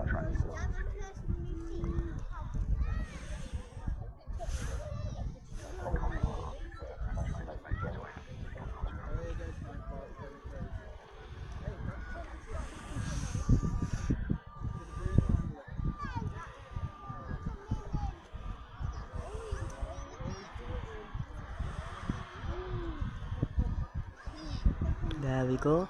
transport. There we go.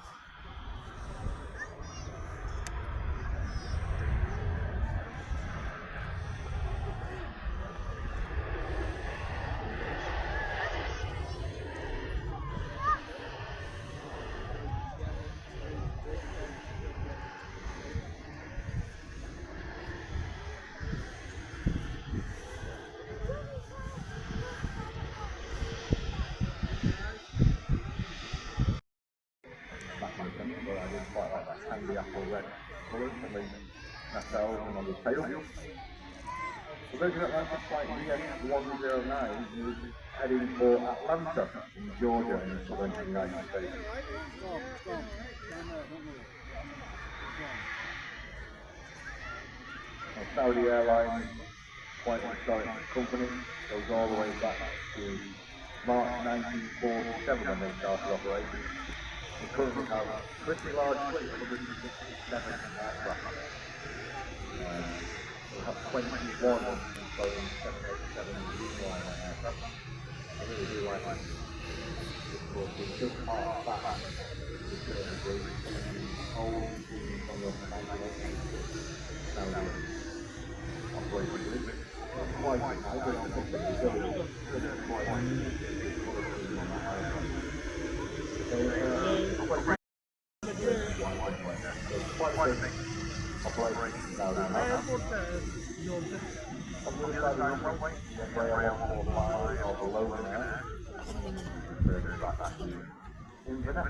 But I didn't quite like that sandy apple red colour on the nacelles and on the tail. The Virgin Atlantic flight ES109 is heading for Atlanta in Georgia in the southern United States. Saudi Airlines, quite a historic company, goes all the way back to March 1947 when they started operations. We currently have a pretty large fleet, 167 aircraft. We have 21 Boeing 787 Dreamliner aircraft. I really do like that. Of course, we just hark back to the old machines from the 1980s. Saudia operating with it. Not quite as high, but it's still quite a good quality on that aircraft. So, quite a big operation now. On the other side of the runway, runway 145 or below there, further back to Inverness.